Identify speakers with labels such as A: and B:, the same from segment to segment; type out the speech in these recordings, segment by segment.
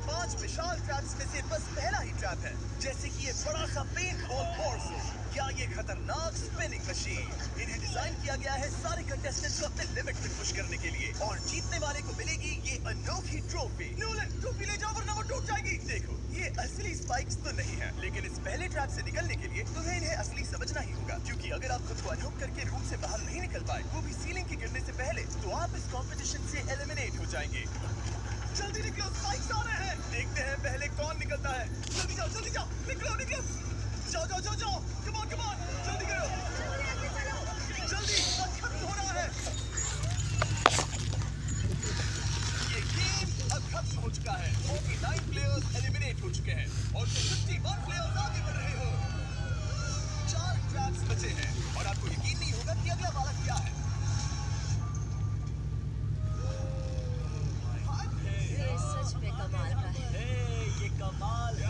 A: 5 विशाल traps में से बस पहला ही ट्रैप है, जैसे कि ये बड़ा सा पेंटबॉल हॉर्स या ये खतरनाक स्पिनिंग मशीन। इन्हें डिजाइन किया गया है सारे कंटेस्टेंट्स को अपने लिमिट में पुश करने के लिए, और जीतने वाले को मिलेगी ये अनोखी ट्रॉफी। नोलन, ट्रॉफी ले जाओ वरना वो टूट जाएगी। देखो, ये असली स्पाइक्स तो नहीं है, लेकिन इस पहले ट्रैप से निकलने के लिए तुम्हें इन्हें असली समझना ही होगा, क्योंकि अगर आप खुद को अनहोक करके रूम से बाहर नहीं निकल पाए, वो भी सीलिंग के गिरने से पहले, तो आप इस कंपटीशन से एलिमिनेट हो जाएंगे। जल्दी निकलो, स्पाइक्स आ रहे हैं। देखते हैं पहले कौन निकलता है। जल्दी जाओ, निकलो, जाओ, कम ऑन, जल्दी करो, जल्दी, वक्त खत्म हो रहा है। ये गेम अब खत्म हो चुका है। 49 प्लेयर्स एलिमिनेट हो चुके हैं और तुम 51 प्लेयर्स आगे बढ़ रहे हो। 4 ट्रैप्स बचे हैं और आपको यकीन नहीं होगा कि अगला वाला क्या है।
B: ये कमाल है।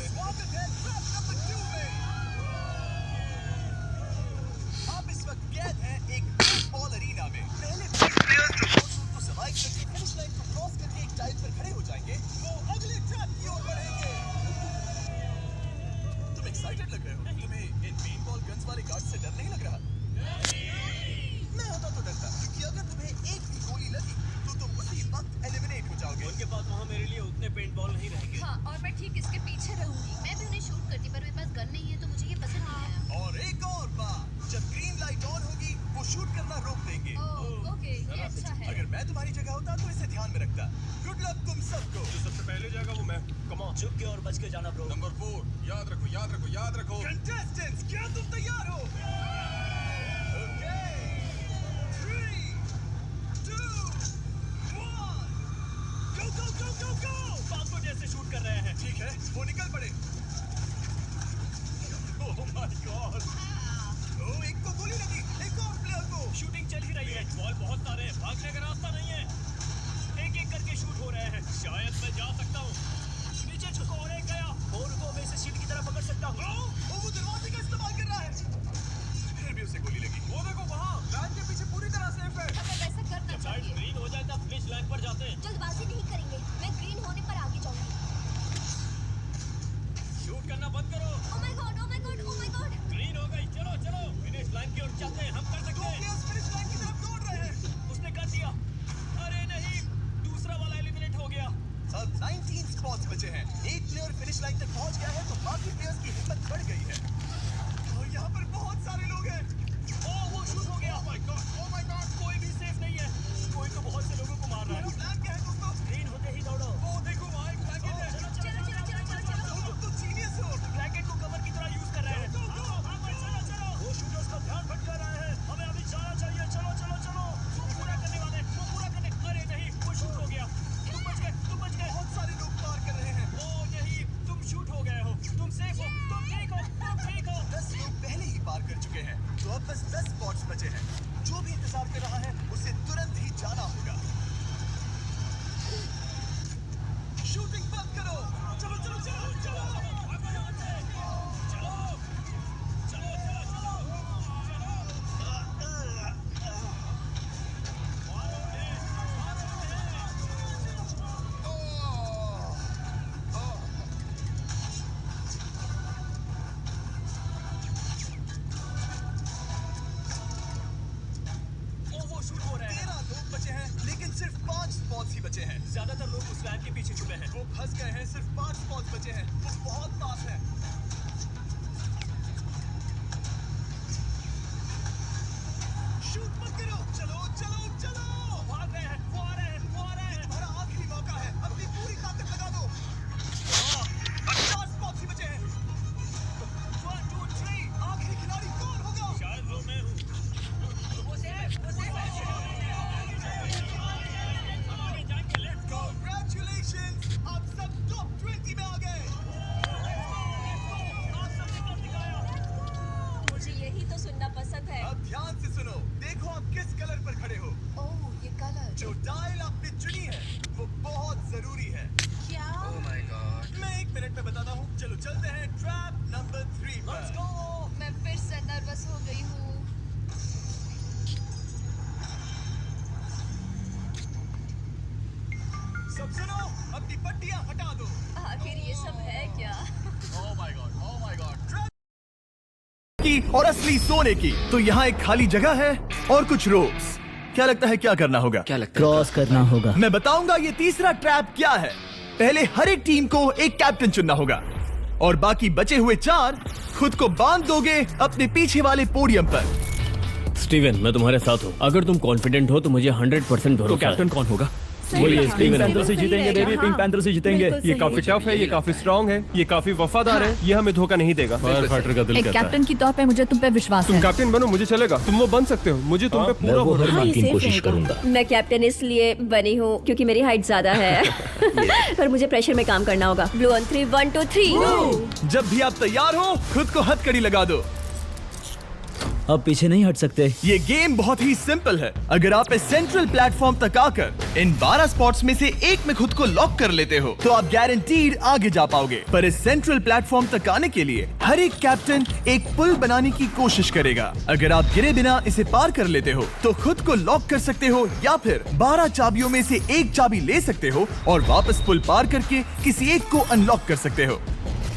A: स्वागत है ट्रैप नंबर 2 में। आप इस वक्त कैद हैं एक पेंटबॉल अरीना में। पहले 20 प्लेयर्स जो बॉल को सर्वाइव करके फिनिश लाइन को क्रॉस करके एक टाइल पर खड़े हो जाएंगे, वो अगले ट्रैप की ओर बढ़ेंगे। तुम एक्साइटेड लग रहे हो। तुम्हें इन पेंटबॉल गन्स वाले गार्ड से डर नहीं लग रहा? मैं होता तो डरता, क्योंकि अगर तुम्हें एक भी गोली लगी तो तुम उसी वक्त एलिमिनेट हो जाओगे।
B: उनके पास वहाँ मेरे लिए उतने पेंटबॉल नहीं रहेंगे।
C: हाँ, और मैं ठीक इसके पीछे रहूंगी। मैं भी उन्हें शूट करती, पर मेरे पास गन नहीं है, तो मुझे ये पसंद नहीं आया।
A: और एक और बात, जब ग्रीन लाइट ऑन होगी, वो शूट करना रोक देंगे।
C: ओह, ओके, ये अच्छा है।
A: अगर मैं तुम्हारी जगह होता तो इसे ध्यान में रखता। गुड लक तुम सबको।
D: जो सबसे पहले जाएगा वो मैं। Come on.
B: झुक के और बच के जाना ब्रो।
D: नंबर 4, याद रखो।
A: कंटेस्टेंट्स, क्या तुम तैयार हो? Okay, 3, 2, 1, go!
B: बाबू जैसे शूट कर रहे हैं।
A: ठीक है, वो निकल पड़े। ओह माय गॉड! ओह, एक को गोली लगी, एक और प्लेयर को।
B: शूटिंग चल ही रही है। बॉल बहुत सारे हैं, भागने का रास्ता नहीं है। एक करके शूट हो रहे हैं। शायद मैं जा सकता हूँ। नीचे झुको और एक गया। और को मैं इसे शीट की तरह पकड़ सकता हूँ।
A: वो दरवाजे का इस्तेमाल कर रहा है। फिर भी उसे गोली लगी।
D: वो देखो वहाँ, लाइन के पीछे पूरी तरह सेफ है।
C: हमें वैसा करना
B: जब लाइट
C: चाहिए।
B: ग्रीन हो जाए तब फिनिश लाइन पर जाते हैं।
C: जल्दबाजी नहीं करेंगे। मैं ग्रीन होने पर आगे जाऊंगी।
B: शूट करना बंद करो।
C: ओह my God, oh my God, oh my God.
B: Green हो गई। चलो फिनिश लाइन की ओर चलते हैं। हम कर सकते
A: दो
B: हैं।
A: प्लेयर्स फिनिश लाइन की तरफ दौड़ रहे हैं।
B: उसने कर दिया। अरे नहीं, दूसरा वाला एलिमिनेट हो गया।
A: अब 19 स्पॉट्स बचे हैं। एक प्लेयर फिनिश लाइन तक पहुंच गया है, तो बाकी प्लेयर्स की हिम्मत बढ़ गई है। और यहाँ पर बहुत सारे लोग हैं।
B: ओह, वो शूट हो गया। ओह माय गॉड, कोई भी सेफ नहीं है। कोई तो बहुत से लोगों को मार रहा
A: मेरा
B: है।
A: प्लान क्या है दोस्तों?
B: ग्रीन होते ही दौड़ो।
D: वो देखो वहाँ एक ब्लैकेट है।
A: तुम तो जीनियस हो।
B: ब्लैकेट को कवर की तरह यूज कर रहे हैं। चलो। वो शूटर्स का ध्यान भटका रहे हैं। हमें अभी जाना चाहिए। चलो। वो पूरा करने वाले हैं। वो पूरा करने। अरे नहीं, वो शूट हो गया। तुम बच गए।
A: बहुत सारे लोग पार कर रहे हैं।
B: ओह नहीं, तुम शूट हो गए हो। तुम सेफ हो। तुम ठीक हो।
A: 10 लोग पहले ही पार कर चुके हैं, तो अब बस 10 स्पॉट्स बचे हैं। जो भी इंतजार कर रहा है, उसे तुरंत ही जाना होगा। शूटिंग बंद करो। चलो।
B: वो शूट हो रहे हैं।
A: 13 लोग बचे हैं, लेकिन सिर्फ 5 स्पॉट्स ही बचे हैं।
B: ज्यादातर लोग उस वैन के पीछे छुपे हैं।
A: वो फंस गए हैं। सिर्फ 5 स्पॉट्स बचे हैं। वो बहुत पास है। शूट मत करो। चलो।
B: भाग रहे हैं। वो आ रहे हैं।
A: तुम्हारा आखिरी मौका है। अपनी पूरी ताकत लगा दो। 4 स्पॉट्स ही बचे हैं। 1, 2, 3। आखिरी खिलाड़ी कौन होगा?
B: शायद वो मैं हूँ।
A: Congratulations! आप सब टॉप 20 में आ गए।
C: मुझे यही तो सुनना पसंद है।
A: अब ध्यान से सुनो। देखो आप किस कलर पर खड़े हो।
C: ओह, ये कलर।
A: जो टाइल आपने चुनी है, वो बहुत जरूरी है।
C: क्या?
D: Oh my God.
A: मैं 1 मिनट में बताता हूँ। चलो चलते हैं ट्रैप नंबर 3
B: Let's
A: पर।
B: go.
C: मैं फिर से नर्वस हो गई हूँ।
A: सब सुनो, अपनी पट्टियां हटा दो।
C: आखिर ये सब है क्या?
D: Oh my God.
A: की और असली सोने की। तो यहाँ एक खाली जगह है और कुछ रोप्स। क्या लगता है क्या करना होगा?
D: क्या लगता
E: क्रॉस करना होगा।
A: मैं बताऊंगा ये तीसरा ट्रैप क्या है। पहले हर एक टीम को एक कैप्टन चुनना होगा और बाकी बचे हुए 4 खुद को बांध दोगे अपने पीछे वाले पोडियम पर।
F: स्टीवन, मैं तुम्हारे साथ हूँ। अगर तुम कॉन्फिडेंट हो तो मुझे 100% भरोसा है।
B: कैप्टन कौन होगा?
F: बोलिए
E: पिंक
F: स्टीवन।
E: पैंथर से जीतेंगे बेबी, पिंक पैंथर से जीतेंगे।
G: ये काफी टफ है, ये काफी स्ट्रांग है, ये काफी वफादार है, ये हमें धोखा नहीं देगा।
F: फायर फाइटर का दिल
G: एक
F: कहता है।
G: कैप्टन की तौर पे मुझे तुम पे विश्वास
B: तुम
G: है।
B: कैप्टन बनो, मुझे चलेगा। तुम वो बन सकते हो, मुझे तुम पे
E: मैं
B: पूरा
E: वो हर
B: भरोसा है।
E: मुमकिन कोशिश करूंगा।
H: मैं कैप्टन इसलिए बनी हूँ क्योंकि मेरी हाइट ज्यादा है पर मुझे प्रेशर में काम करना होगा। Blue on 3 1 2 3।
A: जब भी आप तैयार हो खुद को हथकड़ी लगा दो।
E: अब पीछे नहीं हट सकते।
A: ये गेम बहुत ही सिंपल है। अगर आप इस सेंट्रल प्लेटफॉर्म तक आकर इन 12 स्पॉट्स में से एक में खुद को लॉक कर लेते हो तो आप गारंटीड आगे जा पाओगे। पर इस सेंट्रल प्लेटफॉर्म तक आने के लिए हर एक कैप्टन एक पुल बनाने की कोशिश करेगा। अगर आप गिरे बिना इसे पार कर लेते हो तो खुद को लॉक कर सकते हो या फिर 12 चाबियों में से एक चाबी ले सकते हो और वापस पुल पार करके किसी एक को अनलॉक कर सकते हो।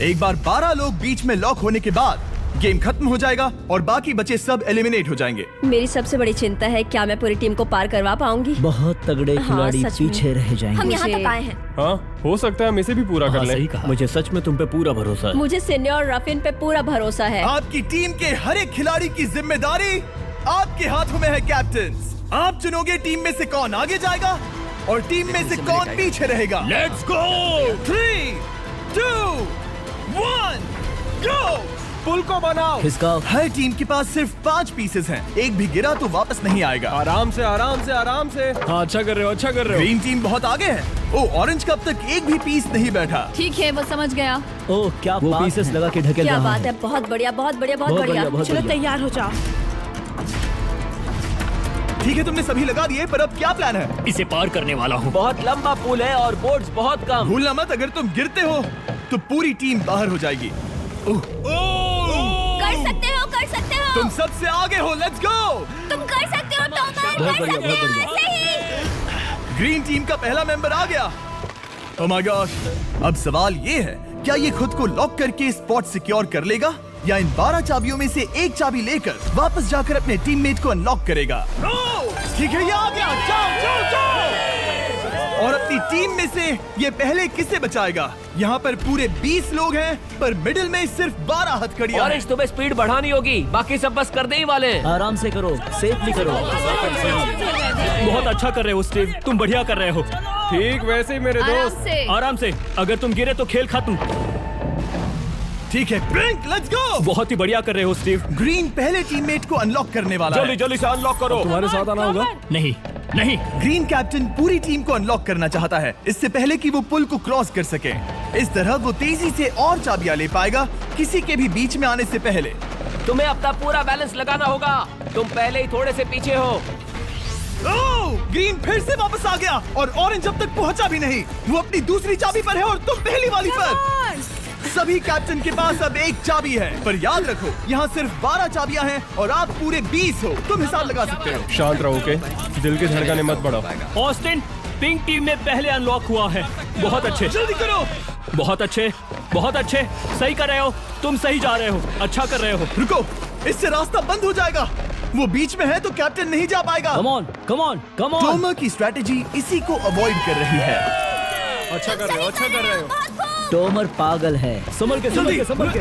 A: एक बार 12 लोग बीच में लॉक होने के बाद गेम खत्म हो जाएगा और बाकी बचे सब एलिमिनेट हो जाएंगे।
H: मेरी सबसे बड़ी चिंता है क्या मैं पूरी टीम को पार करवा पाऊंगी।
E: बहुत तगड़े
H: हाँ,
E: खिलाड़ी
H: सच में।
E: पीछे रह जाएंगे।
C: हम यहाँ
H: मुझे-
C: तक आए हैं।
B: हाँ, हो सकता है हम इसे भी पूरा कर
E: हाँ,
B: लें।
E: सही कहा।
F: मुझे सच में तुम पे पूरा भरोसा है।
H: मुझे सीनियर रफिन पे पूरा भरोसा है।
A: आपकी टीम के हर एक खिलाड़ी की जिम्मेदारी आपके हाथों में है कैप्टन। आप चुनोगे टीम में से कौन आगे जाएगा और टीम में से कौन पीछे रहेगा।
F: Let's go.
A: 3 2 1 गो।
B: पुल को बनाओ।
E: खिसकाओ।
A: हर टीम के पास सिर्फ 5 पीसेस हैं। एक भी गिरा तो वापस नहीं आएगा।
B: आराम से आराम से आराम से।
F: हाँ, अच्छा कर रहे हो, अच्छा कर रहे हो।
A: ग्रीन टीम बहुत आगे है। ओ, ऑरेंज का अब तक एक भी पीस नहीं बैठा।
G: ठीक है, वो समझ गया।
E: ओह क्या
G: वो
E: बात
G: पीसेस
E: है।
G: लगा के ढकेल
H: क्या
G: रहा
H: बात है, बहुत बढ़िया बहुत बढ़िया बहुत
E: बहुत
H: बढ़िया।
E: बढ़िया, बहुत
H: चलो
E: बढ़िया।
H: तैयार हो जाओ।
A: ठीक है, तुमने सभी लगा दिए, पर अब क्या प्लान है?
F: इसे पार करने वाला हूँ।
E: बहुत लंबा पुल है और बोर्ड्स बहुत कम।
A: भूलना मत, अगर तुम गिरते हो तो पूरी टीम बाहर हो जाएगी।
C: कर सकते हो।
A: तुम सबसे आगे हो, लेट्स गो।
C: तुम कर सकते हो टॉमर,
E: बहुत
C: कर
E: बढ़िया,
C: सकते
E: बहुत
C: हो
E: बढ़िया।
C: ऐसे ही।
A: ग्रीन टीम का पहला मेंबर आ गया। ओह माय गॉड। अब सवाल ये है, क्या ये खुद को लॉक करके स्पॉट सिक्योर कर लेगा या इन 12 चाबियों में से एक चाबी लेकर वापस जाकर अपने टीममेट को अनलॉक करेगा? ठीक है, ये आ गया। जाओ जाओ जाओ। और अपनी टीम में से ये पहले किसे बचाएगा? यहाँ पर पूरे 20 लोग हैं, पर मिडिल में सिर्फ 12 हथकड़ियां हैं।
I: ऑरेंज, तुम्हें स्पीड बढ़ानी होगी, बाकी सब बस करने ही वाले हैं।
E: आराम से करो, सेफली करो।
F: बहुत अच्छा कर रहे हो स्टीव, तुम बढ़िया कर रहे हो।
B: ठीक वैसे ही मेरे
G: आराम
B: दोस्त।
G: से।
F: आराम से, अगर तुम गिरे तो खेल खत्म।
A: ठीक है, ब्रिंक, लेट्स गो।
F: बहुत ही बढ़िया कर रहे हो स्टीव।
A: ग्रीन पहले टीममेट को अनलॉक करने वाला
F: जल्दी
A: है।
F: जल्दी से अनलॉक करो।
B: तुम्हारे साथ आना होगा।
F: नहीं नहीं,
A: ग्रीन कैप्टन पूरी टीम को अनलॉक करना चाहता है, इससे पहले कि वो पुल को क्रॉस कर सके। इस तरह वो तेजी से और चाबियां ले पाएगा, किसी के भी बीच में आने से पहले।
I: तुम्हें अपना पूरा बैलेंस लगाना होगा, तुम पहले ही थोड़े से पीछे हो।
A: ओह, ग्रीन फिर से वापस आ गया और ऑरेंज अब तक पहुंचा भी नहीं। वो अपनी दूसरी चाबी पर है और तुम पहली वाली पर। सभी कैप्टन के पास अब एक चाबी है, पर याद रखो यहाँ सिर्फ 12 चाबियां हैं और आप पूरे 20 हो। तुम हिसाब लगा सकते हो।
B: शांत रहो, ओके? दिल के धड़कने मत बढ़ाओ।
F: ऑस्टिन, पिंक टीम में पहले अनलॉक हुआ है। बहुत अच्छे,
A: जल्दी करो।
F: बहुत अच्छे, बहुत अच्छे। सही कर रहे हो, तुम सही जा रहे हो, अच्छा कर रहे हो।
A: रुको, इससे रास्ता बंद हो जाएगा। वो बीच में है तो कैप्टन नहीं जा पाएगा।
E: Come on, come on, come on.
A: Tomar की स्ट्रेटेजी इसी को अवॉइड कर रही है।
B: अच्छा कर रहे हो, अच्छा कर रहे हो।
E: टोमर पागल है। संभल के, संभल के, संभल के।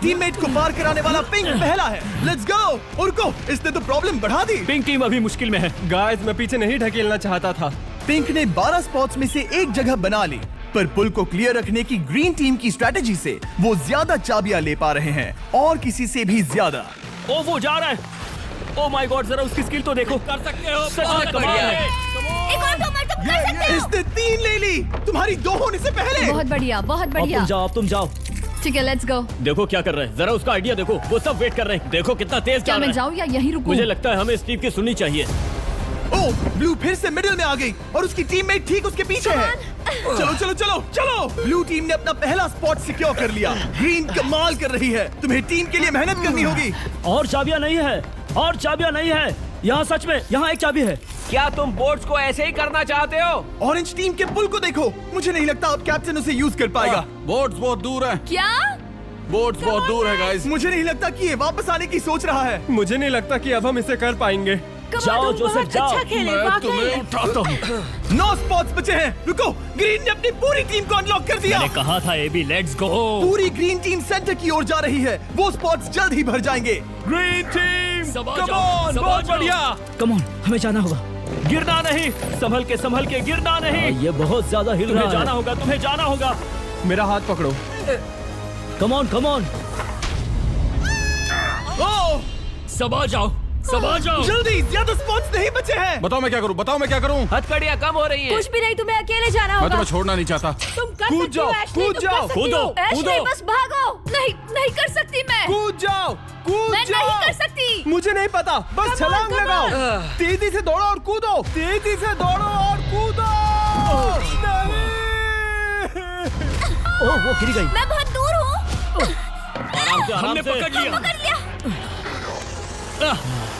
A: टीममेट को पार कराने वाला पिंक पहला है। Let's go. रुको, इसने तो प्रॉब्लम बढ़ा दी।
F: पिंक टीम अभी मुश्किल में है।
B: गाइस, मैं पीछे नहीं ढकेलना चाहता था।
A: पिंक ने 12 स्पॉट्स में से एक जगह बना ली, पर पुल को क्लियर रखने की ग्रीन टीम की स्ट्रेटेजी से वो ज्यादा चाबियां ले पा रहे हैं और किसी से भी ज्यादा।
F: ओ, वो जा रहा है। ओ माय गॉड, जरा उसकी स्किल तो देखो। कर सकते हो, सच में कमाल है।
C: एक और टॉमर, तुम कर सकते हो।
A: इसने 3 ले ली, तुम्हारी 2 होने से पहले।
G: बहुत बढ़िया, बहुत
E: अब
G: बढ़िया।
E: तुम जाओ, अब तुम जाओ।
G: ठीक है, लेट्स गो।
F: देखो क्या कर रहे हैं, जरा उसका आइडिया देखो। वो सब वेट कर रहे हैं, देखो कितना तेज
G: क्या
F: जा रहा
G: मैं
F: है।
G: जाऊँ या यहीं रुकूं?
F: मुझे लगता है हमें स्टीव की सुननी चाहिए।
A: ओ, ब्लू फिर से मिडिल में आ गई और उसकी टीममेट ठीक उसके पीछे है। चलो चलो चलो चलो। ब्लू टीम ने अपना पहला स्पॉट सिक्योर कर लिया। ग्रीन कमाल कर रही है, तुम्हें टीम के लिए मेहनत करनी होगी।
E: और चाबियां नहीं है, और चाबियां नहीं है। यहाँ सच में यहाँ एक चाबी है।
I: क्या तुम बोट्स को ऐसे ही करना चाहते हो?
A: ऑरेंज टीम के पुल को देखो। मुझे नहीं लगता अब कैप्टन उसे यूज कर पाएगा।
D: बोट्स बहुत दूर है,
H: क्या?
D: बोट्स बहुत दूर है गाइस।
A: मुझे नहीं लगता कि ये वापस आने की सोच रहा है।
G: मुझे नहीं लगता कि अब हम इसे कर पाएंगे।
E: जाओ जोसेफ जाओ।
H: अच्छा खेले
D: मैं तुम्हें उठाता हूँ।
A: 9 स्पॉट्स बचे हैं। रुको, ग्रीन ने अपनी पूरी टीम को अनलॉक कर दिया।
F: मैंने कहा था एबी, लेट्स गो।
A: पूरी ग्रीन टीम सेंटर की ओर जा रही है। वो स्पॉट्स जल्द ही भर जाएंगे।
G: ग्रीन टीम,
F: सबा
G: कम
F: जाओ,
G: ऑन,
F: सबा
G: बहुत
F: जाओ।
G: बढ़िया।
E: कम ऑन, हमें जाना होगा।
F: गिरना नहीं, संभल के गिरना नहीं।
E: ये बहुत ज्यादा हिल
F: तुम्हें
E: रहा
F: जाना
E: है।
F: होगा, तुम्हें जाना होगा।
G: मेरा हाथ पकड़ो।
E: कम ऑन कम ऑन।
A: ओह,
F: सबा जाओ, सबा जाओ।
A: जल्दी, ज्यादा स्पॉट्स नहीं बचे हैं।
D: बताओ मैं क्या करूँ, बताओ मैं क्या करूँ।
I: हथकड़ियाँ कम हो रही हैं।
H: कुछ भी नहीं, तुम्हें अकेले जाना
D: मैं
H: होगा।
D: तुम्हें छोड़ना नहीं चाहता।
H: तुम कर
G: कूद
H: सकती हो,
G: जाओ,
H: एशली,
G: कूद
H: तुम
G: जाओ,
H: कर सकती
F: कूदो,
H: हो। एशली,
F: कूदो।
H: बस भागो। नहीं कर सकती मैं।
G: कूद जाओ, कूद
H: मैं
G: जाओ।
H: नहीं कर सकती।
G: मुझे नहीं पता, बस
H: Come on,
G: छलांग
H: come
G: लगाओ।
H: on।
G: तेजी से दौड़ो और कूदो, तेजी से दौड़ो और कूदो।
E: ओह वो गिर गई।
H: मैं बहुत दूर हूँ।
F: आराम
H: हमने
F: से,
H: पकड़ लिया।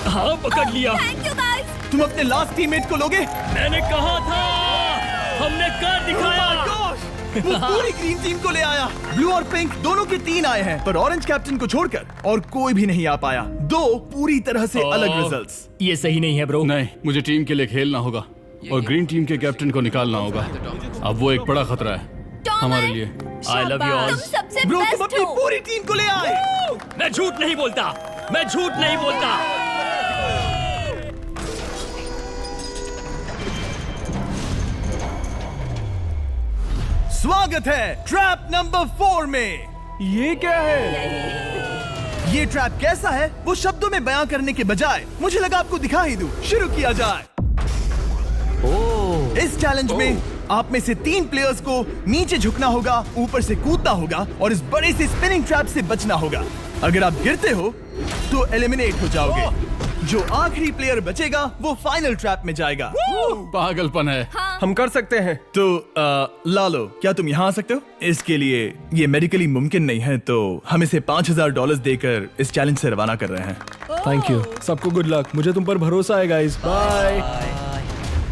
F: हाँ पकड़ लिया।
H: Thank you guys.
A: तुम अपने लास्ट टीममेट को लोगे?
F: मैंने कहा था, हमने कर दिखाया।
A: वो पूरी ग्रीन टीम को ले आया। ब्लू और पिंक दोनों के 3 आए हैं, पर ऑरेंज कैप्टन को छोड़कर और कोई भी नहीं आ पाया। 2 पूरी तरह से अलग रिजल्ट्स।
F: ये सही नहीं है ब्रो।
D: नहीं, मुझे टीम के लिए खेलना होगा और ग्रीन टीम के कैप्टन को निकालना होगा। अब वो एक बड़ा खतरा है हमारे लिए।
F: I love you all.
H: तुम सबसे
A: ब्रो, तुम
H: बेस्ट
A: अपनी
H: हो।
A: पूरी टीम को ले आए।
F: मैं झूठ नहीं बोलता, मैं झूठ नहीं बोलता।
A: स्वागत है ट्रैप नंबर 4 में।
G: ये क्या है?
A: ये ट्रैप कैसा है वो शब्दों में बयां करने के बजाय मुझे लगा आपको दिखा ही दूं। शुरू किया जाए। इस चैलेंज में आप में से 3 प्लेयर्स को नीचे झुकना होगा, ऊपर से कूदना होगा और इस बड़े से स्पिनिंग ट्रैप से बचना होगा। अगर आप गिरते हो तो एलिमिनेट हो जाओगे। जो आखिरी प्लेयर बचेगा वो फाइनल ट्रैप में जाएगा।
D: पागलपन है।
G: हम कर सकते हैं।
A: तो लालो, क्या तुम यहाँ आ सकते हो? इसके लिए ये मेडिकली मुमकिन नहीं है, तो हम इसे $5000 देकर इस चैलेंज से रवाना कर रहे हैं।
E: Thank you.
G: सबको गुड लक। मुझे तुम पर भरोसा है गाइस। बाय।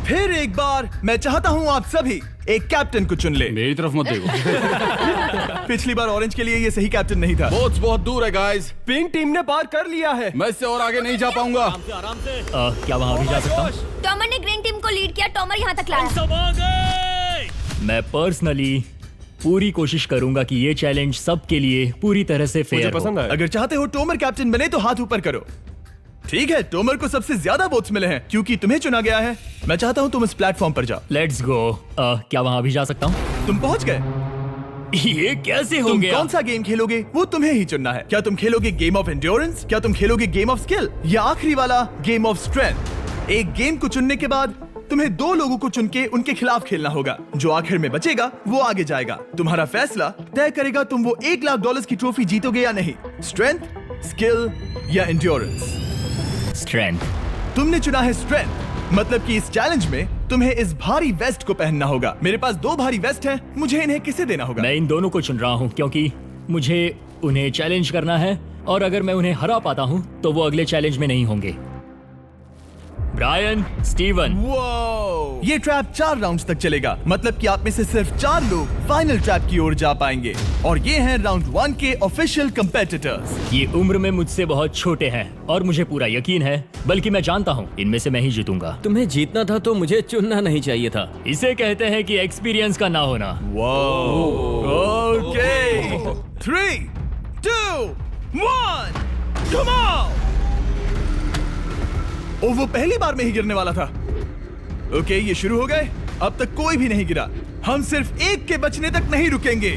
A: फिर एक बार मैं चाहता हूँ आप सभी एक कैप्टन को चुन ले।
D: मेरी तरफ मत देखो।
A: पिछली बार ऑरेंज के लिए ये सही कैप्टन नहीं था।
D: बोट्स बहुत दूर है गाइस।
G: पिंक टीम ने पार कर लिया है।
D: मैं इससे और आगे नहीं जा पाऊंगा।
F: क्या वहाँ भी जा सकता हूँ?
H: टॉमर ने ग्रीन टीम को लीड किया। टॉमर यहाँ तक लाया।
F: सब आ गए। मैं पर्सनली पूरी कोशिश करूंगा कि ये चैलेंज सबके लिए पूरी तरह से
G: मुझे
F: फेयर
G: पसंद
F: हो।
G: आया।
A: अगर चाहते हो टोमर कैप्टन बने तो हाथ ऊपर करो। ठीक है, टोमर को सबसे ज्यादा वोट्स मिले हैं क्योंकि तुम्हें चुना गया है। मैं चाहता हूँ तुम इस प्लेटफॉर्म पर जाओ।
F: Let's go. क्या वहाँ भी जा सकता हूँ?
A: तुम पहुँच गए।
F: ये कैसे हो
A: तुम
F: गया?
A: कौन सा गेम खेलोगे वो तुम्हें ही चुनना है। क्या तुम खेलोगे गेम ऑफ एंड्योरेंस, क्या तुम खेलोगे गेम ऑफ स्किल, या आखिरी वाला गेम ऑफ स्ट्रेंथ? एक गेम को चुनने के बाद तुम्हें 2 लोगों को चुन के उनके खिलाफ खेलना होगा। जो आखिर में बचेगा वो आगे जाएगा। तुम्हारा फैसला तय करेगा तुम वो $1,00,000 की ट्रॉफी जीतोगे या नहीं। स्ट्रेंथ, स्किल या एंड्योरेंस।
F: स्ट्रेंथ।
A: तुमने चुना है स्ट्रेंथ, मतलब कि इस चैलेंज में तुम्हें इस भारी वेस्ट को पहनना होगा। मेरे पास 2 भारी वेस्ट हैं, मुझे इन्हें किसे देना होगा?
F: मैं इन दोनों को चुन रहा हूँ क्योंकि मुझे उन्हें चैलेंज करना है और अगर मैं उन्हें हरा पाता हूँ तो वो अगले चैलेंज में नहीं होंगे। Brian, Steven.
A: वो ये ट्रैप 4 राउंड्स तक चलेगा, मतलब कि आप में से सिर्फ 4 लोग फाइनल ट्रैप की ओर जा पाएंगे और ये हैं राउंड 1 के ऑफिशियल कंपेटिटर्स।
F: ये उम्र में मुझसे बहुत छोटे हैं और मुझे पूरा यकीन है, बल्कि मैं जानता हूँ इनमें से मैं ही जीतूंगा।
E: तुम्हें जीतना था तो मुझे चुनना नहीं चाहिए था।
F: इसे कहते हैं कि एक्सपीरियंस का ना होना।
A: Okay, 3, 2, 1, come on. ओ, वो पहली बार में ही गिरने वाला था। ओके, ये शुरू हो गए। अब तक कोई भी नहीं गिरा। हम सिर्फ एक के बचने तक नहीं रुकेंगे।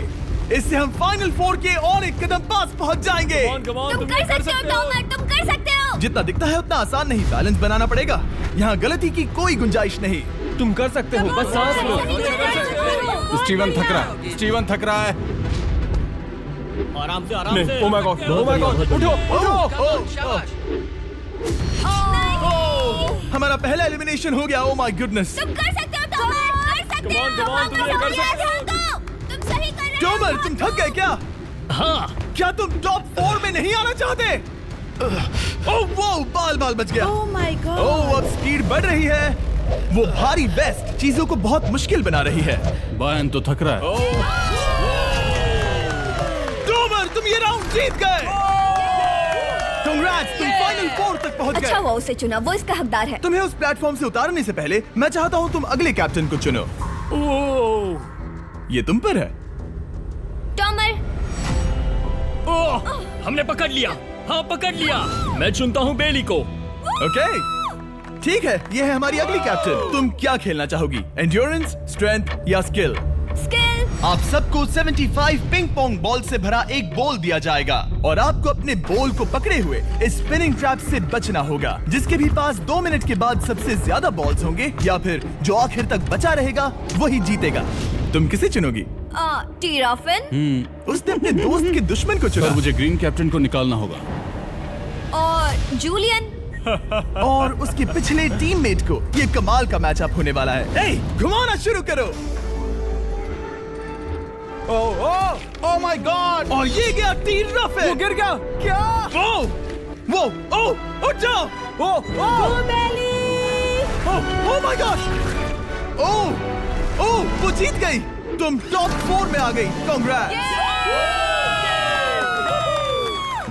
A: इससे हम फाइनल 4 के और एक कदम पास पहुंच जाएंगे।
H: तुम कर सकते हो टॉमर, तुम कर सकते हो।
A: जितना दिखता है उतना आसान नहीं, बैलेंस बनाना पड़ेगा। यहाँ गलती की कोई गुंजाइश नहीं।
G: तुम कर सकते हो, बस सांस लो।
D: स्टीवन थक रहा है, स्टीवन थक रहा है।
F: आराम से।
G: Oh my God, oh my God, उठो।
A: हमारा पहला एलिमिनेशन हो गया। Oh my goodness.
H: तुम कर सकते हो टॉमर, कर सकते हो। तुम सही कर रहे हो।
A: टोमर, तुम थक गए क्या?
F: हाँ।
A: क्या तुम टॉप 4 में नहीं आना चाहते? ओह वो बाल बाल बच गया।
H: ओह माय गॉड।
A: ओह अब स्पीड बढ़ रही है। वो भारी वेस्ट चीजों को बहुत मुश्किल बना रही है।
D: बायन तो थक रहा है।
A: डोमर तुम ये राउंड जीत गए। Congrats, तुम फाइनल 4 तक पहुंच
H: अच्छा
A: गए।
H: हुआ उसे चुना, वो इसका हकदार है।
A: तुम्हें उस प्लेटफॉर्म से उतारने से पहले मैं चाहता हूँ तुम अगले कैप्टन को चुनो। ये तुम पर है।
H: टॉमर।
F: ओह, हमने पकड़ लिया। हाँ पकड़ लिया। मैं चुनता हूँ बेली को।
A: ओके ठीक है, ये है हमारी अगली कैप्टन। तुम क्या खेलना चाहोगी, एंड्योरेंस, स्ट्रेंथ या स्किल?
H: स्किल।
A: आप सबको 75 पिंग पोंग बॉल से भरा एक बॉल दिया जाएगा और आपको अपने बॉल को पकड़े हुए इस स्पिनिंग ट्रैप से बचना होगा। जिसके भी पास 2 मिनट के बाद सबसे ज्यादा बॉल्स होंगे या फिर जो आखिर तक बचा रहेगा वही जीतेगा। तुम किसे चुनोगी?
H: टीराफिन।
A: उसने अपने दोस्त के दुश्मन को चुना।
D: पर मुझे ग्रीन कैप्टन को निकालना होगा।
H: और जूलियन।
A: और उसके पिछले टीममेट को। ये कमाल का मैचअप होने वाला है। ए, घुमाना शुरू करो। ओह माय गॉड। और ये गया टीराफिन।
G: वो गिर गया।
A: क्या? वो उठ जाओ। ओह माय गॉड। ओह वो जीत गई। तुम टॉप 4 में आ गई। कांग्रेट्स।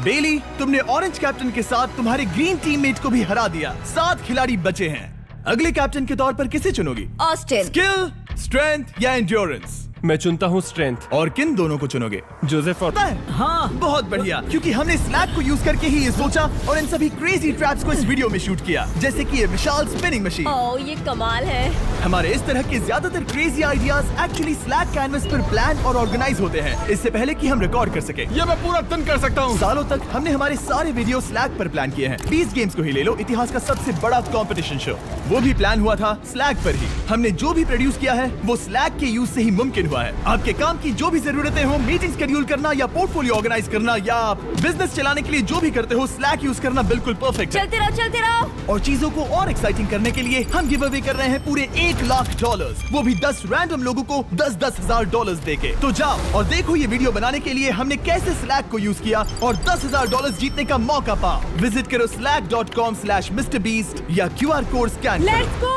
A: बेली, तुमने ऑरेंज कैप्टन के साथ तुम्हारे ग्रीन टीममेट को भी हरा दिया। 7 खिलाड़ी बचे हैं। अगले कैप्टन के तौर पर किसे चुनोगी?
H: ऑस्टिन।
A: स्किल, स्ट्रेंथ या एंड्योरेंस?
G: मैं चुनता हूँ स्ट्रेंथ।
A: और किन दोनों को चुनोगे?
G: जोसेफ और
A: हाँ बहुत बढ़िया, क्योंकि हमने स्लैग को यूज करके ही ये सोचा और इन सभी क्रेजी ट्रैप्स को इस वीडियो में शूट किया, जैसे कि ये विशाल स्पिनिंग मशीन।
H: ओह ये कमाल है।
A: हमारे इस तरह के ज्यादातर crazy ideas actually slag canvas पर प्लान और ऑर्गेनाइज होते हैं इससे पहले कि हम रिकॉर्ड कर सके।
D: ये मैं पूरा दिन कर सकता हूँ।
A: सालों तक हमने हमारे सारे वीडियो स्लैग पर प्लान किए हैं। 20 गेम्स को ही ले लो, इतिहास का सबसे बड़ा कंपटीशन शो, वो भी प्लान हुआ था स्लैग पर ही। हमने जो भी प्रोड्यूस किया है वो स्लैग के यूज से ही मुमकिन हुआ है। आपके काम की जो भी जरूरतें हो, मीटिंग शेड्यूल करना या पोर्टफोलियो ऑर्गेनाइज करना या बिजनेस चलाने के लिए जो भी करते हो, स्लैग यूज करना बिल्कुल परफेक्ट है।
H: चलते रहो चलते रहो।
A: और चीजों को और एक्साइटिंग करने के लिए हम गिव अवे कर रहे हैं पूरे $1,00,000, वो भी 10 रैंडम लोगों को $10,000 देके। तो जाओ और देखो ये वीडियो बनाने के लिए हमने कैसे स्लैग को यूज किया और $10,000 जीतने का मौका पाओ। विजिट करो slack.com/MrBeast या QR कोड स्कैन करो।
H: Let's go.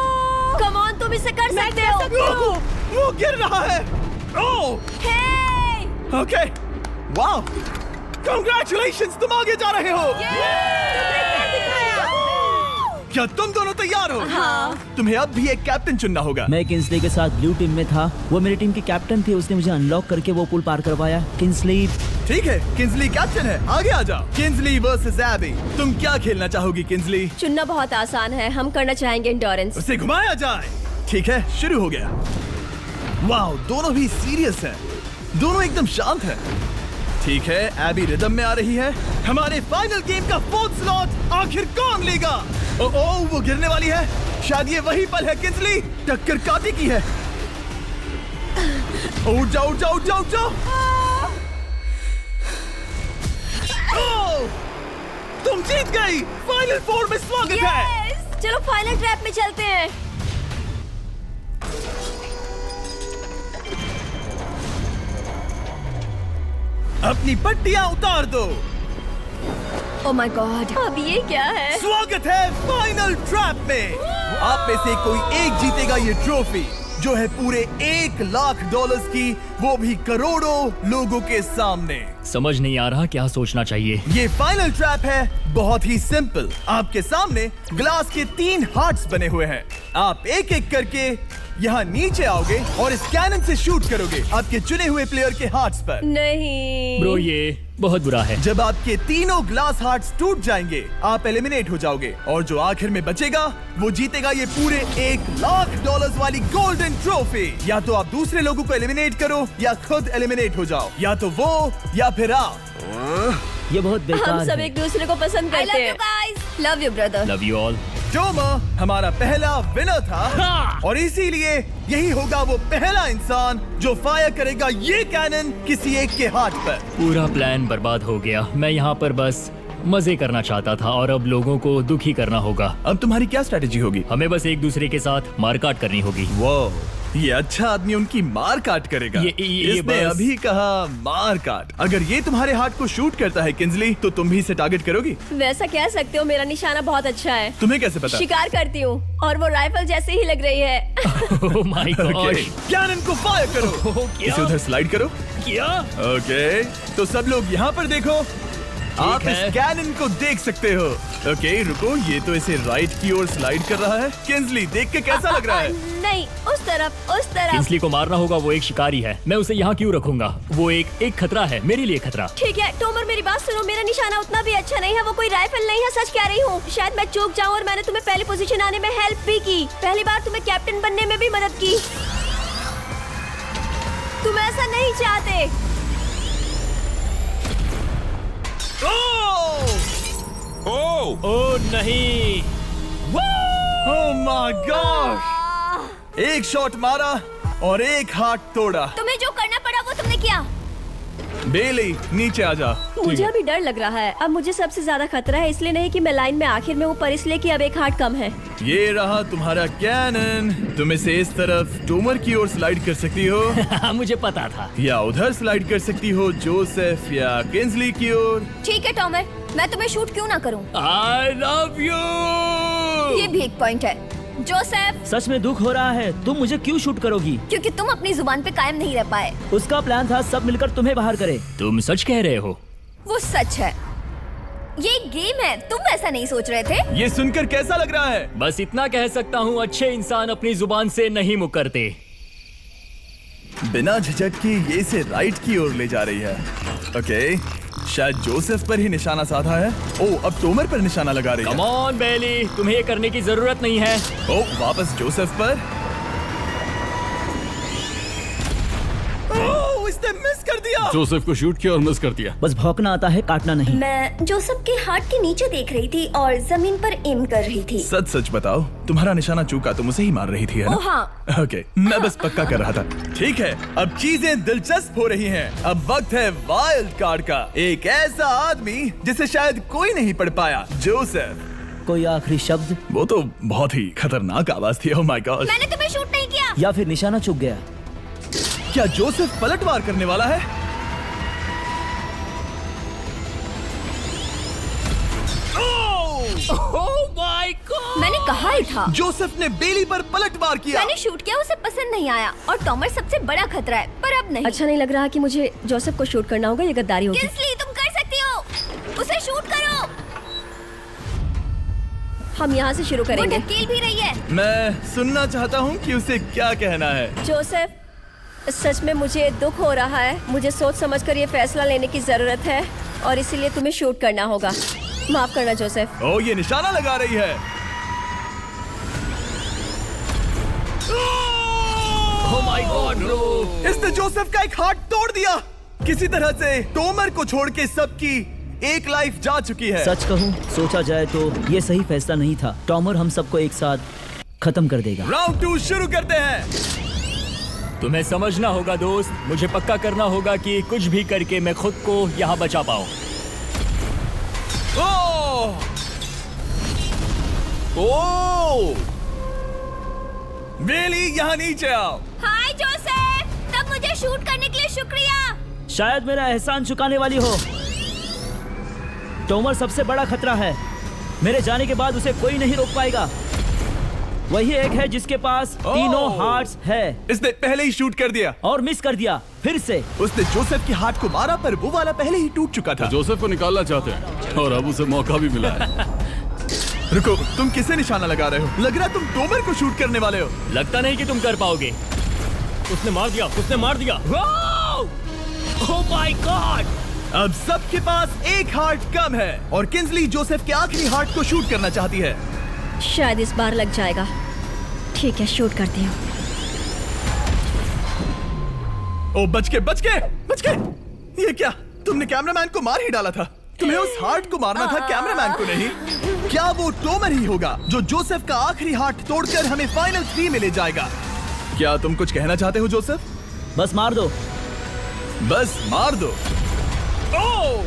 H: कम ऑन, तुम इसे कर सकते हो।
A: वो गिर रहा है। ओह
H: हे।
A: ओके वाओ, कांग्रेचुलेशंस, तुम आगे जा रहे हो। क्या तुम दोनों तैयार हो?
H: हाँ।
A: तुम्हें अब भी एक कैप्टन चुनना होगा।
E: मैं किंसली के साथ ब्लू टीम में था। वो मेरी टीम की कैप्टन थी। उसने मुझे अनलॉक करके वो पुल पार करवाया। किंसली।
A: ठीक है, किंसली कैप्टन है, आगे आ जाओ। किंसली वर्सेस एबी, तुम क्या खेलना चाहोगी किंसली?
H: चुनना बहुत आसान है, हम करना चाहेंगे एंड्योरेंस।
A: उसे घुमाया जाए। ठीक है, शुरू हो गया। वाओ, दोनों भी सीरियस हैं, दोनों एकदम शांत हैं। ठीक है, एबी रिदम में आ रही है। हमारे फाइनल गेम का 4th स्लॉट आखिर कौन लेगा? ओह वो गिरने वाली है। शायद ये वही पल है किंसली, टक्कर काटी की है। उठ जाओ उठ जाओ उठ जाओ उठ जाओ। ओह, तुम जीत गई। फाइनल 4 में स्वागत है।
H: चलो फाइनल ट्रैप में चलते हैं।
A: अपनी पट्टियां उतार दो।
H: ओह माय गॉड, अब ये क्या है?
A: स्वागत है फाइनल ट्रैप में। आप में से कोई एक जीतेगा ये ट्रॉफी, जो है पूरे $1,00,000 की, वो भी करोड़ों लोगों के सामने।
F: समझ नहीं आ रहा क्या सोचना चाहिए।
A: ये फाइनल ट्रैप है बहुत ही सिंपल। आपके सामने ग्लास के 3 हार्ट्स बने हुए हैं। आप एक एक करके यहाँ नीचे आओगे और इस कैनन से शूट करोगे आपके चुने हुए प्लेयर के हार्ट्स पर।
H: नहीं
F: ब्रो ये बहुत बुरा है।
A: जब आपके तीनों ग्लास हार्ट्स टूट जाएंगे, आप एलिमिनेट हो जाओगे और जो आखिर में बचेगा वो जीतेगा ये पूरे $1,00,000 वाली गोल्डन ट्रॉफी। या तो आप दूसरे लोगों को एलिमिनेट करो या खुद एलिमिनेट हो जाओ, या तो वो या फिर आप।
E: ये बहुत बेकार
H: हम सब
E: है।
H: एक दूसरे को पसंद करते हैं। Love you brother.
F: Love you all.
A: टोमा हमारा पहला विनर था और इसीलिए यही होगा वो पहला इंसान जो फायर करेगा ये कैनन किसी एक के हाथ पर।
F: पूरा प्लान बर्बाद हो गया। मैं यहाँ पर बस मजे करना चाहता था और अब लोगों को दुखी करना होगा।
A: अब तुम्हारी क्या स्ट्रेटेजी होगी?
F: हमें बस एक दूसरे के साथ मारकाट करनी होगी।
A: वो ये अच्छा आदमी उनकी मार काट करेगा।
F: ये
A: इसने
F: बस-
A: अभी कहा मार काट। अगर ये तुम्हारे हार्ट को शूट करता है किंजली, तो तुम भी इसे टारगेट करोगी?
H: वैसा कह सकते हो, मेरा निशाना बहुत अच्छा है।
A: तुम्हें कैसे पता?
H: शिकार करती हूँ और वो राइफल जैसे ही लग रही है।
F: ओह माय गॉड।
A: कैनन को फायर करो।
F: क्या?
A: इसे उधर स्लाइड करो।
F: क्या?
A: ओके, तो सब लोग यहाँ पर देखो। आप
F: है।
A: इस कैनन को देख सकते हो। ओके, रुको, ये तो इसे राइट की ओर स्लाइड कर रहा है। किंजली, देख के कैसा लग रहा है?
H: नहीं, उस तरफ, उस तरफ।
F: किंसली को मारना होगा, वो एक शिकारी है। मैं उसे यहाँ क्यों रखूंगा? वो एक खतरा है, मेरे लिए खतरा।
H: ठीक है टोमर, मेरी बात सुनो, मेरा निशाना उतना भी अच्छा नहीं है, वो कोई राइफल नहीं है, सच कह रही हूँ। शायद मैं चूक जाऊँ, और मैंने तुम्हें पहली पोजीशन आने में हेल्प भी की, पहली बार तुम्हें कैप्टन बनने में भी मदद की। तुम ऐसा नहीं चाहते।
F: ओह नहीं।
A: ओह माय गॉड! एक शॉट मारा और एक हाथ तोड़ा।
H: तुम्हें जो करना पड़ा वो तुमने किया।
A: बेली, नीचे आ जा।
H: मुझे अभी डर लग रहा है। अब मुझे सबसे ज्यादा खतरा है, इसलिए नहीं कि मैं लाइन में आखिर में हूँ, पर इसलिए कि अब एक हार्ट कम है।
A: ये रहा तुम्हारा कैनन। तुम इसे इस तरफ टोमर की ओर स्लाइड कर सकती हो,
F: मुझे पता था।
A: या उधर स्लाइड कर सकती हो, जोसेफ या किंजली की ओर।
H: ठीक है टोमर, मैं तुम्हें शूट क्यों ना करूँ?
F: I love you.
H: ये भी एक पॉइंट है। जोसेफ,
E: सच में दुख हो रहा है। तुम मुझे क्यों शूट करोगी?
H: क्योंकि तुम अपनी जुबान पे कायम नहीं रह पाए।
E: उसका प्लान था सब मिलकर तुम्हें बाहर करे।
F: तुम सच कह रहे हो?
H: वो सच है। ये एक गेम है, तुम ऐसा नहीं सोच रहे थे?
A: ये सुनकर कैसा लग रहा है?
F: बस इतना कह सकता हूँ, अच्छे इंसान अपनी जुबान से नहीं मुकरते।
A: बिना झिझक की ये इसे राइट की ओर ले जा रही है। ओके, शायद जोसेफ पर ही निशाना साधा है। ओह, अब टोमर पर निशाना लगा रही
F: कम
A: है।
F: ऑन बेली, तुम्हें ये करने की जरूरत नहीं है।
A: ओह, वापस जोसेफ पर। ओह, इसने मिस कर दिया।
D: जोसेफ को शूट किया और मिस कर दिया।
E: बस भौंकना आता है, काटना नहीं।
H: मैं जोसेफ के हार्ट के नीचे देख रही थी और जमीन पर एम कर रही थी।
A: सच सच बताओ, तुम्हारा निशाना चूका, तुम उसे ही मार रही थी, है ना?
H: ओ हाँ।
A: ओके, मैं बस पक्का कर रहा था। ठीक है, अब चीजें दिलचस्प हो रही हैं। अब वक्त है वाइल्ड कार्ड का। एक ऐसा आदमी जिसे शायद कोई नहीं पढ़ पाया, जोसेफ।
E: कोई आखिरी शब्द?
A: वो तो बहुत ही खतरनाक आवाज थी। ओह माय गॉड!
H: मैंने तुम्हें शूट नहीं किया।
E: या फिर निशाना चूक गया?
A: क्या जोसेफ पलटवार करने वाला है?
F: ओह माय गॉड!
H: मैंने कहा ही था।
A: जोसेफ ने बेली पर पलटवार किया।
H: मैंने शूट किया, उसे पसंद नहीं आया, और टॉमर सबसे बड़ा खतरा है, पर अब नहीं। अच्छा नहीं लग रहा कि मुझे जोसेफ को शूट करना होगा, ये गद्दारी होगी। किंसली, तुम कर सकती हो, उसे शूट करो। हम यहाँ से शुरू करेंगे। वो ढकेल भी रही है।
A: मैं सुनना चाहता हूँ कि उसे क्या कहना है।
H: जोसेफ, सच में मुझे दुख हो रहा है। मुझे सोच समझकर ये फैसला लेने की जरूरत है, और इसीलिए तुम्हें शूट करना होगा। माफ करना जोसेफ।
A: ओह, ये निशाना लगा रही है।
F: ओह माय गॉड ब्रो!
A: इसने जोसेफ का एक हाथ तोड़ दिया। किसी तरह से टोमर को छोड़ के सबकी एक लाइफ जा चुकी है।
E: सच कहूँ, सोचा जाए तो ये सही फैसला नहीं था। टॉमर हम सबको एक साथ खत्म कर देगा।
A: राउंड 2 शुरू करते हैं।
F: तुम्हें समझना होगा दोस्त, मुझे पक्का करना होगा कि कुछ भी करके मैं खुद को यहाँ बचा पाऊँ।
A: ओह! ओह! बेली, यहाँ नीचे आओ।
H: हाय जोसेफ, तब मुझे शूट करने के लिए शुक्रिया।
E: शायद मेरा एहसान चुकाने वाली हो। टोमर सबसे बड़ा खतरा है। मेरे जाने के बाद उसे कोई नहीं रोक पाएगा। वही एक है जिसके पास तीनों हार्ट्स है।
A: इसने पहले ही शूट कर दिया
E: और मिस कर दिया फिर से।
A: उसने जोसेफ के हाथ को मारा, पर वो वाला पहले ही टूट चुका था।
D: जोसेफ को निकालना चाहते हैं और अब उसे मौका भी मिला है।
A: रुको, तुम किसे निशाना लगा रहे हो? लग रहा तुम टोमर को शूट करने वाले हो।
F: लगता नहीं कि तुम कर पाओगे। उसने मार दिया, उसने मार दिया। Oh my God!
A: अब सबके पास एक हार्ट कम है, और किंजली जोसेफ के आखिरी हार्ट को शूट करना चाहती है।
H: शायद इस बार लग जाएगा। ठीक है, शूट करती हूँ।
A: ओ, बच के! ये क्या? तुमने कैमरामैन को मार ही डाला था। तुम्हें उस हार्ट को मारना था, कैमरामैन को नहीं। क्या वो टोमर ही होगा जो जोसेफ का आखिरी हार्ट तोड़कर हमें फाइनल 3 में ले जाएगा? क्या तुम कुछ कहना चाहते हो जोसेफ?
E: बस मार दो।
A: बस मार दो। ओह!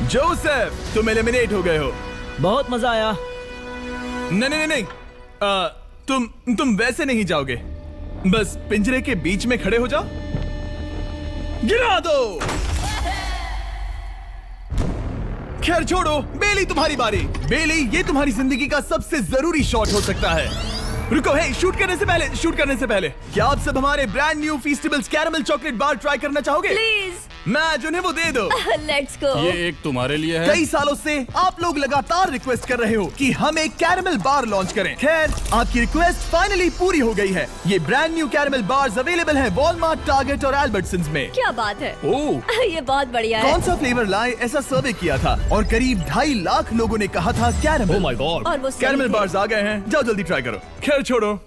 A: जोसेफ, तुम एलिमिनेट हो गए हो।
E: बहुत मजा आया।
A: नहीं, तुम वैसे नहीं जाओगे, बस पिंजरे के बीच में खड़े हो जाओ। गिरा दो। खैर छोड़ो, बेली तुम्हारी बारी। बेली, ये तुम्हारी जिंदगी का सबसे जरूरी शॉट हो सकता है। रुको, हे, शूट करने से पहले क्या आप सब हमारे brand new Feastables caramel chocolate bar try करना चाहोगे?
H: प्लीज।
A: मैं उन्हें वो दे दो।
H: Let's go.
D: ये एक तुम्हारे लिए है।
A: कई सालों से आप लोग लगातार रिक्वेस्ट कर रहे हो कि हम एक कैरेमल बार लॉन्च करें। खैर, आपकी रिक्वेस्ट फाइनली पूरी हो गई है। ये brand new caramel bars available हैं वॉलमार्ट, टारगेट और अल्बर्टसन्स में।
H: क्या बात है।
A: ओह,
H: ये बहुत बढ़िया है।
A: कौन सा फ्लेवर लाए, ऐसा सर्वे किया था और करीब 2.5 लाख लोगों ने कहा था कैरेमल।
F: Oh my God.
H: और वो सही
A: कैरेमल
H: थे।
A: बार्स आ गए हैं, जाओ जल्दी ट्राई करो। खैर छोड़ो,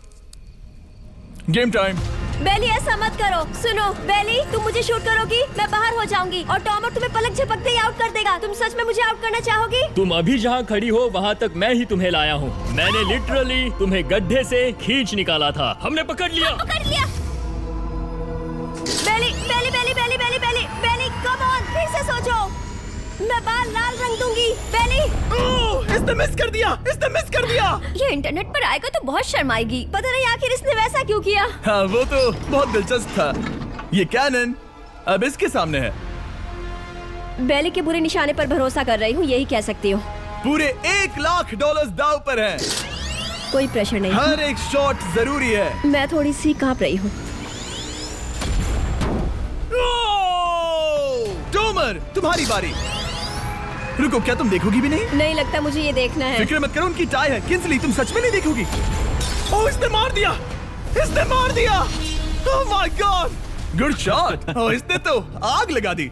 A: गेम टाइम।
H: बेली, ऐसा मत करो। सुनो बेली, तुम मुझे शूट करोगी, मैं बाहर हो जाऊंगी और टॉमर तुम्हें पलक झपकते ही आउट कर देगा। तुम सच में मुझे आउट करना चाहोगी?
F: तुम अभी जहाँ खड़ी हो वहाँ तक मैं ही तुम्हें लाया हूँ। मैंने लिटरली तुम्हें गड्ढे से खींच निकाला था। हमने पकड़ लिया।
H: पकड़ लिया। बेली बेली बेली बेली बेली बेली बेली, कम ऑन, फिर से सोचो। मैं बाल लाल रंग दूंगी। बेली,
A: इसने मिस कर दिया।
H: ये इंटरनेट पर आएगा तो बहुत शर्माएगी। पता नहीं आखिर इसने वैसा क्यों किया।
A: हाँ, वो तो बहुत दिलचस्प था। ये कैनन अब इसके सामने है।
H: बेली के बुरे निशाने पर भरोसा कर रही हूँ, यही कह सकती हूँ।
A: पूरे $1 लाख दाव पर है।
H: कोई प्रेशर नहीं।
A: हर एक शॉट जरूरी है।
H: मैं थोड़ी सी कांप रही हूँ।
A: टॉमर, तुम्हारी बारी। रुको, क्या तुम देखोगी भी नहीं?
H: नहीं लगता मुझे ये देखना है।
A: फिक्र मत करो, उनकी टाई है। किंसली, तुम सच में नहीं देखोगी? ओह, इसने मार दिया। Oh my God, good shot. Oh, इसने तो आग लगा दी।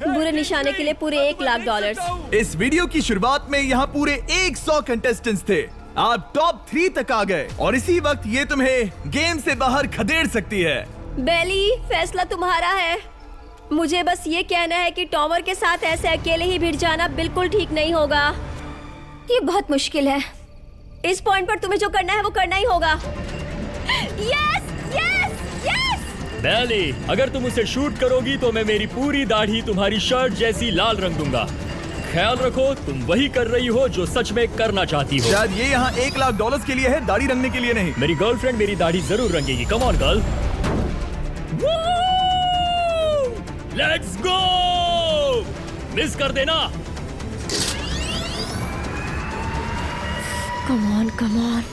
H: बुरे निशाने के लिए पूरे $1 लाख।
A: इस वीडियो की शुरुआत में यहाँ पूरे 100 कंटेस्टेंट्स थे। आप टॉप 3 तक आ गए और इसी वक्त ये तुम्हें गेम से बाहर खदेड़ सकती है।
H: बेली, फैसला तुम्हारा है। मुझे बस ये कहना है कि टॉमर के साथ ऐसे अकेले ही भिड़ जाना बिल्कुल ठीक नहीं होगा। ये बहुत मुश्किल है। इस पॉइंट पर तुम्हें जो करना है वो करना ही होगा। Yes yes yes.
F: बेली, अगर तुम उसे शूट करोगी तो मैं मेरी पूरी दाढ़ी तुम्हारी शर्ट जैसी लाल रंग दूंगा। ख्याल रखो, तुम वही कर रही हो जो सच में करना चाहती हो।
A: शायद ये यहाँ $1 लाख के लिए है, दाढ़ी रंगने के लिए नहीं।
F: मेरी गर्लफ्रेंड मेरी दाढ़ी जरूर रंगेगी। Come on girl, let's go. Miss कर देना।
H: Come on come on.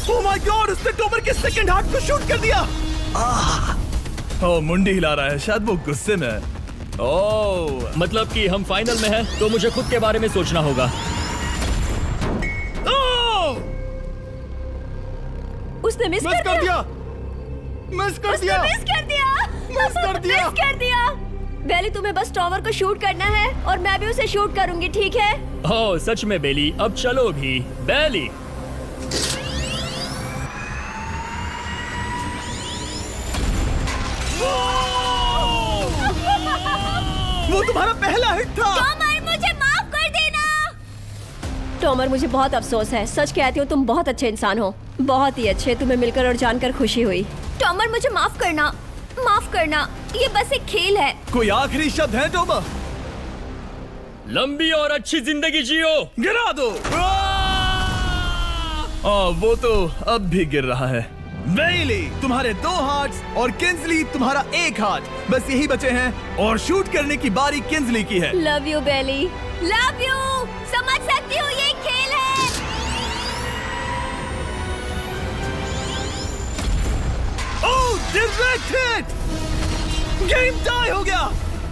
A: Oh my God, उसने टॉमर के सेकंड हार्ट को शूट कर दिया। ओह, मुंडी हिला रहा है, शायद वो गुस्से में है। ओह,
F: मतलब कि हम फाइनल में हैं, तो मुझे खुद के बारे में सोचना होगा।
H: उसने मिस कर दिया।
A: मिस कर दिया।
H: बेली, तुम्हें बस टॉमर को शूट करना है और मैं भी उसे शूट करूंगी, ठीक है?
F: ओह सच में बेली, अब चलो भी। बेली,
A: वो तुम्हारा पहला हिट था।
H: टॉमर, मुझे माफ कर देना। टॉमर, मुझे बहुत अफसोस है। सच कहती हूँ, तुम बहुत अच्छे इंसान हो, बहुत ही अच्छे। तुम्हें मिलकर और जानकर खुशी हुई। टॉमर, मुझे माफ करना, माफ करना। ये बस एक खेल है।
A: कोई आखिरी शब्द है टॉमर?
F: लंबी और अच्छी जिंदगी जियो।
A: गिरा दो। वो तो अब भी गिर रहा है। बेली, तुम्हारे 2 हार्ट्स और किंसली तुम्हारा 1 हार्ट। बस यही बचे हैं और शूट करने की बारी किंसली की है।
H: Love you Bailey, love you. समझ सकती हूँ, ये एक खेल है।
A: Oh, direct hit. Game tie हो गया।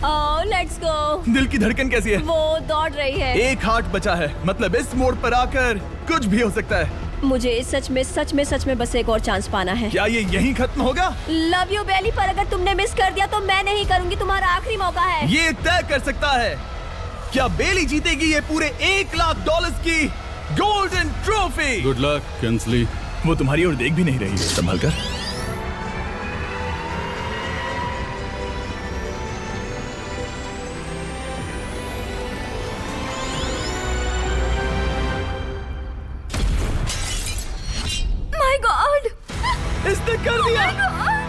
H: Oh, let's go.
A: दिल की धड़कन कैसी है?
H: वो दौड़ रही है।
A: 1 हार्ट बचा है, मतलब इस मोड़ पर आकर कुछ भी हो सकता है।
H: मुझे सच में बस एक और चांस पाना है।
A: क्या ये यहीं खत्म होगा?
H: लव यू बेली, पर अगर तुमने मिस कर दिया तो मैं नहीं करूंगी। तुम्हारा आखिरी मौका है।
A: ये तय कर सकता है, क्या बेली जीतेगी ये पूरे $1 लाख की golden trophy.
D: Good luck Kinsley.
A: वो तुम्हारी ओर देख भी नहीं रही है, संभल कर।
H: माय गॉड,
A: इसने कर दिया।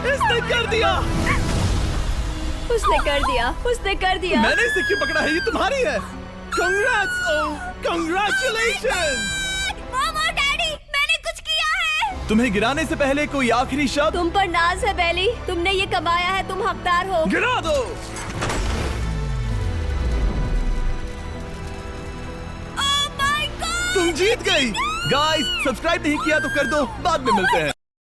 A: इसने कर दिया।
H: उसने कर दिया।
A: मैंने इसे क्यों पकड़ा है? ये तुम्हारी है। Congrats! Oh, congratulations!
H: मॉम और डैडी, मैंने कुछ किया है।
A: तुम्हें गिराने से पहले कोई आखिरी शब्द?
H: तुम पर नाज है बेली, तुमने ये कमाया है, तुम हकदार हो।
A: गिरा दो।
H: Oh my God!
A: तुम जीत गई। गाइस, सब्सक्राइब नहीं किया तो कर दो, बाद में मिलते हैं।